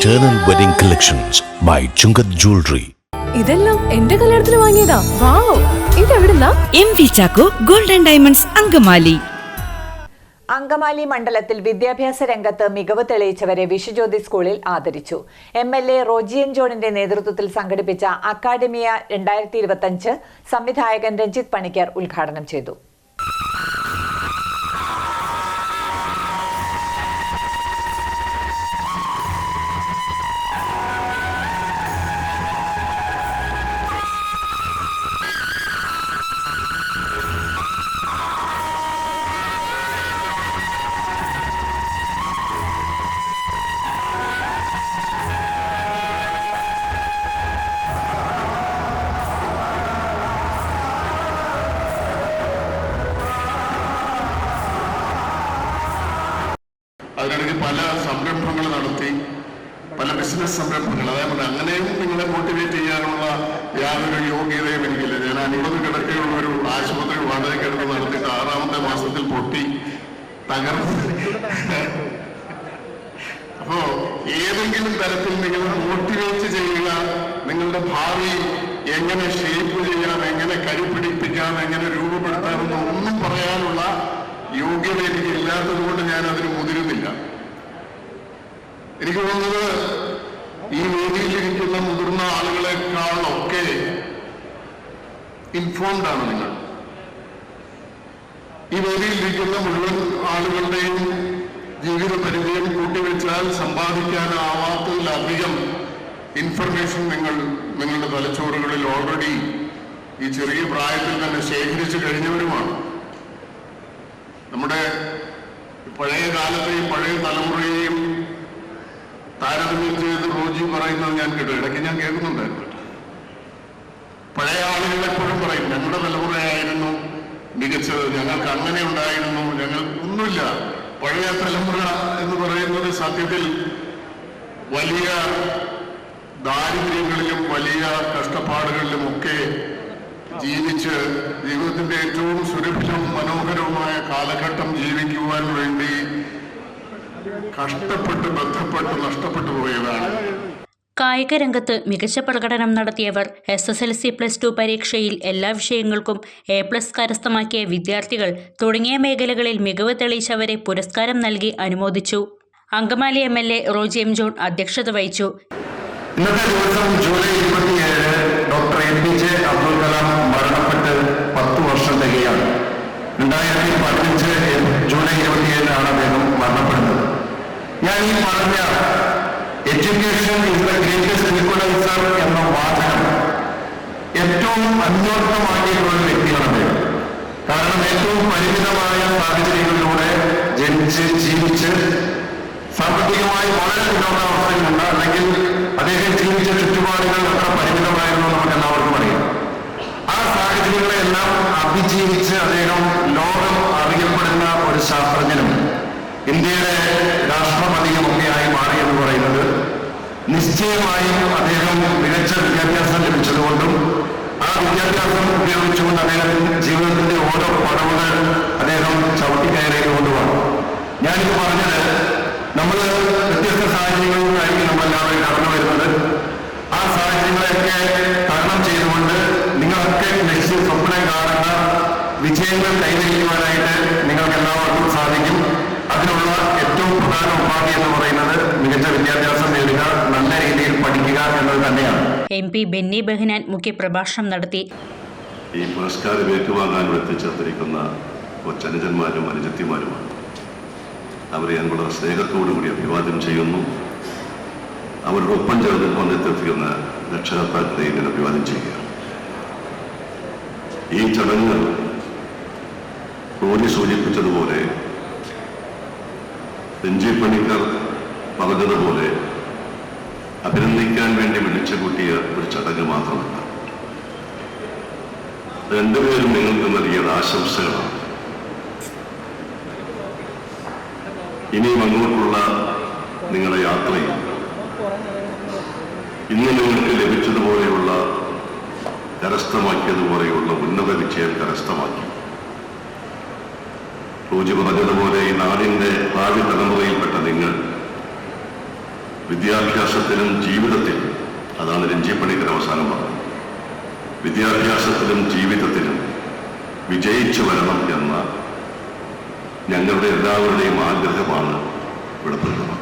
Eternal Wedding Collections by Chungat Jewelry. ഇതെല്ലാം എന്റെ കല്യാണത്തിന് വാങ്ങിയതാ. വാവ്, ഇതെവിടുന്നാ? MV Chacko golden diamonds Angamaly. Angamaly മണ്ഡലത്തിൽ വിദ്യാഭ്യാസ രംഗത്ത് മികവ് തെളിയിച്ചവരെ വിശ്വജ്യോതി സ്കൂളിൽ ആദരിച്ചു. MLA റോജിയൻ ജോണിന്റെ നേതൃത്വത്തിൽ സംഘടിപ്പിച്ച അക്കാഡമിയ 2025 സംവിധായകൻ രഞ്ജിത്ത് പണിക്കർ ഉദ്ഘാടനം ചെയ്തു. അതിനിടയ്ക്ക് പല സംരംഭങ്ങൾ നടത്തി, പല ബിസിനസ് സംരംഭങ്ങൾ. അതേപോലെ അങ്ങനെയും നിങ്ങളെ മോട്ടിവേറ്റ് ചെയ്യാനുള്ള യാതൊരു യോഗ്യതയും എനിക്കില്ല. ഞാൻ 50 കിടക്കയുള്ള ഒരു ആശുപത്രി വാടകയ്ക്കെടുത്ത് നടത്തിയിട്ട് 6ാമത്തെ മാസത്തിൽ പൊട്ടി തകർന്നു. അപ്പോ ഏതെങ്കിലും തരത്തിൽ നിങ്ങൾ മോട്ടിവേറ്റ് ചെയ്യുക, നിങ്ങളുടെ ഭാവി എങ്ങനെ ഷേപ്പ് ചെയ്യാം, എങ്ങനെ കരുപിടിപ്പിക്കാം, എങ്ങനെ രൂപപ്പെടുത്താമെന്ന് ഒന്നും പറയാനുള്ള യോഗ്യത എനിക്ക് ഇല്ലാത്തത് കൊണ്ട് ഞാൻ അതിന് മുതിരുന്നില്ല. എനിക്ക് തോന്നുന്നത് ഈ വേദിയിലിരിക്കുന്ന മുതിർന്ന ആളുകളെക്കാളൊക്കെ ഇൻഫോംഡ് ആണ് നിങ്ങൾ. ഈ വേദിയിലിരിക്കുന്ന മുഴുവൻ ആളുകളുടെയും ജീവിത പരിചയം കൂട്ടിവെച്ചാൽ സമ്പാദിക്കാനാവാത്തതിലധികം ഇൻഫർമേഷൻ നിങ്ങളുടെ തലച്ചോറുകളിൽ ഓൾറെഡി ഈ ചെറിയ പ്രായത്തിൽ തന്നെ ശേഖരിച്ചു കഴിഞ്ഞവരുമാണ്. നമ്മുടെ പഴയ കാലത്തെയും പഴയ തലമുറയെയും താരതമ്യം ചെയ്ത് റോജി പറയുന്നത് ഞാൻ കേട്ടു. ഇടയ്ക്ക് ഞാൻ കേൾക്കുന്നുണ്ടായിരുന്നു. പഴയ ആളുകൾ എപ്പോഴും പറയും ഞങ്ങളുടെ തലമുറയായിരുന്നു മികച്ചത്, ഞങ്ങൾക്ക് അങ്ങനെ ഉണ്ടായിരുന്നു, ഞങ്ങൾ ഒന്നുമില്ല. പഴയ തലമുറ എന്ന് പറയുന്നത് സത്യത്തിൽ വലിയ ദാരിദ്ര്യങ്ങളിലും വലിയ കഷ്ടപ്പാടുകളിലും ഒക്കെ ജീവിച്ച് ജീവിതത്തിന്റെ ഏറ്റവും സുരഭിലവും മനോഹരവുമായ കാലഘട്ടം ജീവിക്കുവാൻ വേണ്ടി കഷ്ടപ്പെട്ട് ബന്ധപ്പെട്ട് നഷ്ടപ്പെട്ടു പോയതാണ്. കായിക രംഗത്ത് മികച്ച പ്രകടനം നടത്തിയവർ, SSLC+2 പരീക്ഷയിൽ എല്ലാ വിഷയങ്ങൾക്കും A+ കരസ്ഥമാക്കിയ വിദ്യാർത്ഥികൾ തുടങ്ങിയ മേഖലകളിൽ മികവ് തെളിയിച്ചവരെ പുരസ്കാരം നൽകി അനുമോദിച്ചു. അങ്കമാലി MLA റോജിയൻ ജോൺ അധ്യക്ഷത വഹിച്ചു. ഇന്നത്തെ ദിവസം July 27 doctor APJ Abdul Kalam മരണപ്പെട്ട് 10 വർഷം തികയാണ്. 2015 ജൂലൈ 27 അദ്ദേഹം മരണപ്പെടുന്നത്. ഞാൻ ഈ പറഞ്ഞ education is the greatest equaliser എന്ന വാചകം ഏറ്റവും അന്വർത്ഥമാക്കിയിട്ടുള്ള ഒരു വ്യക്തിയാണ് അദ്ദേഹം. കാരണം ഏറ്റവും പരിമിതമായ സാഹചര്യങ്ങളിലൂടെ ജനിച്ച് ജീവിച്ച് സാമ്പത്തികമായി വളരെ പിന്നോക്കാവസ്ഥയിലുണ്ട്. അല്ലെങ്കിൽ അദ്ദേഹം ജീവിച്ച ചുറ്റുപാടുകൾ എത്ര പരിമിതമായിരുന്നു നമുക്ക് എല്ലാവർക്കും അറിയാം. ആ സാഹചര്യങ്ങളെല്ലാം അതിജീവിച്ച് അദ്ദേഹം ലോകം അറിയപ്പെടുന്ന ഒരു ശാസ്ത്രജ്ഞനും ഇന്ത്യയുടെ രാഷ്ട്രപതിയുമൊക്കെയായി മാറി എന്ന് പറയുന്നത് നിശ്ചയമായും അദ്ദേഹം മികച്ച വിദ്യാഭ്യാസം ലഭിച്ചതുകൊണ്ടും ആ വിദ്യാഭ്യാസം ഉപയോഗിച്ചുകൊണ്ട് അദ്ദേഹത്തിന്റെ ജീവിതത്തിന്റെ ഓരോ പടവുകൾ അദ്ദേഹം ചവിട്ടിക്കയറിയതുകൊണ്ടുമാണ്. ഞാനിത് പറഞ്ഞത്, നമ്മൾ വ്യത്യസ്ത സാഹചര്യങ്ങളിലായിരിക്കും നമ്മളെല്ലാവരും കടന്നു വരുന്നത്. ആ സാഹചര്യങ്ങളെയൊക്കെ തരണം ചെയ്തുകൊണ്ട് നിങ്ങളൊക്കെ ലക്ഷ്യം സ്വപ്നം കാണുന്ന വിജയങ്ങൾ കൈവരിക്കുവാനായിട്ട് നിങ്ങൾക്ക് എല്ലാവർക്കും സാധിക്കും. അതിനുള്ള ഏറ്റവും പ്രധാന ഉപാധി എന്ന് പറയുന്നത് മികച്ച വിദ്യാഭ്യാസം നേടുക, നല്ല രീതിയിൽ പഠിക്കുക എന്നത് തന്നെയാണ്. MP ബെന്നി ബെഹനാൻ മുഖ്യപ്രഭാഷണം നടത്തി. ഈ പുരസ്കാരം ഏറ്റുവാങ്ങാൻ എത്തിച്ചേർന്നിരിക്കുന്ന കൊച്ചനുജന്മാരും അനുജത്തിമാരുമാണ്. അവരെ ഞാൻ വളരെ സ്നേഹത്തോടുകൂടി അഭിവാദ്യം ചെയ്യുന്നു. അവരുടെ ഒപ്പം ചേർന്ന് വന്നെത്തിക്കുന്ന രക്ഷകർത്താക്കളെയും ഞാൻ അഭിവാദ്യം ചെയ്യുകയാണ്. ഈ ചടങ്ങ് റോജി സൂചിപ്പിച്ചതുപോലെ, രഞ്ജിത്ത് പണിക്കർ പറഞ്ഞതുപോലെ അഭിനന്ദിക്കാൻ വേണ്ടി വിളിച്ചു കൂട്ടിയ ഒരു ചടങ്ങ് മാത്രമല്ല. രണ്ടുപേരും നിങ്ങൾക്ക് നൽകിയത് ആശംസകളാണ്. ഇനിയും അങ്ങോട്ടുള്ള നിങ്ങളുടെ യാത്രയിൽ ഇന്ന് നിങ്ങൾക്ക് ലഭിച്ചതുപോലെയുള്ള കരസ്ഥമാക്കിയതുപോലെയുള്ള ഉന്നത വിജയം കരസ്ഥമാക്കി. റോജി പറഞ്ഞതുപോലെ ഈ നാടിൻ്റെ ഭാവി തലമുറയിൽപ്പെട്ട നിങ്ങൾ വിദ്യാഭ്യാസത്തിലും ജീവിതത്തിലും, അതാണ് രഞ്ജി പണിക്കർ അവസാനം പറഞ്ഞത്, വിദ്യാഭ്യാസത്തിലും ജീവിതത്തിലും വിജയിച്ചു വരണം എന്ന ഞങ്ങളുടെ എല്ലാവരുടെയും ആഗ്രഹമാണ് ഇവിടെ പ്രകടമാക്കുന്നത്.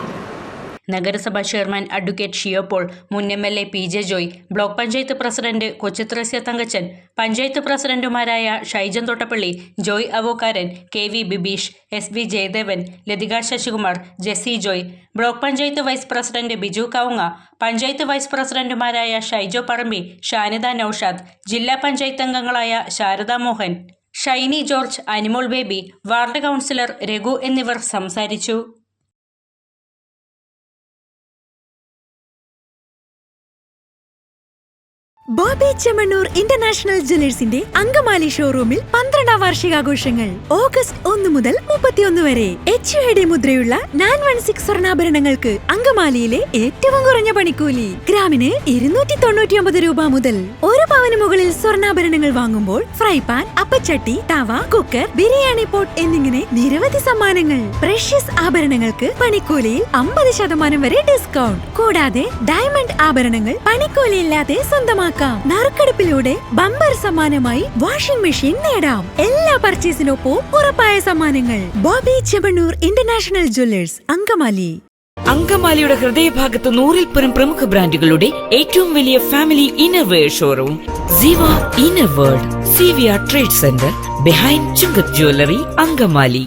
നഗരസഭാ ചെയർമാൻ അഡ്വക്കേറ്റ് ഷിയോപോൾ, മുൻ MLA PJ Joy, block panchayat president Kochithresya Thankachan, panchayat പ്രസിഡന്റുമാരായ Shaijan Thottappally, Joy Avokkaran, KV Bibeesh, SV Jayadevan, Lathika Sasikumar, Jessy Joy, block panchayat vice president Biju Kavunga, panchayat vice പ്രസിഡന്റുമാരായ ഷൈജോ പറമ്പി, ഷാനിദ നൌഷാദ്, ജില്ലാ പഞ്ചായത്ത് അംഗങ്ങളായ ശാരദ മോഹൻ, ഷൈനി ജോർജ്, അനിമോൾ ബേബി, വാർഡ് കൗൺസിലർ രഘു എന്നിവർ സംസാരിച്ചു. ബോബി ചെമ്മണ്ണൂർ ഇന്റർനാഷണൽ ജ്വല്ലേഴ്സിന്റെ അങ്കമാലി ഷോറൂമിൽ 12ാം വാർഷികാഘോഷങ്ങൾ ഓഗസ്റ്റ് 1 മുതൽ 31 വരെ. HUID മുദ്രയുള്ള 916 സ്വർണ്ണാഭരണങ്ങൾക്ക് അങ്കമാലിയിലെ ഏറ്റവും കുറഞ്ഞ പണിക്കൂലി. ഗ്രാമിന് 299 രൂപ മുതൽ. 1 പവന് മുകളിൽ സ്വർണ്ണാഭരണങ്ങൾ വാങ്ങുമ്പോൾ ഫ്രൈ പാൻ, അപ്പച്ചട്ടി, തവ, കുക്കർ, ബിരിയാണി പോട്ട് എന്നിങ്ങനെ നിരവധി സമ്മാനങ്ങൾ. പ്രഷ്യസ് ആഭരണങ്ങൾക്ക് പണിക്കൂലിയിൽ 50% വരെ ഡിസ്കൗണ്ട്. കൂടാതെ ഡയമണ്ട് ആഭരണങ്ങൾ പണിക്കൂലിയില്ലാതെ സ്വന്തമാക്കാം. നറുക്കെടുപ്പിലൂടെ ബമ്പർ സമ്മാനമായി വാഷിംഗ് മെഷീൻ നേടാം. എല്ലാ പർച്ചേസിനൊപ്പം ഉറപ്പായ സമ്മാനങ്ങൾ. Bobby Chemmanur international jewellers, Angamaly. അങ്കമാലിയുടെ ഹൃദയഭാഗത്ത് 100-ൽ പരം പ്രമുഖ ബ്രാൻഡുകളുടെ ഏറ്റവും വലിയ family innerwear showroom Siva inner world, CVR trade centre, behind Chungath jewellery, Angamaly.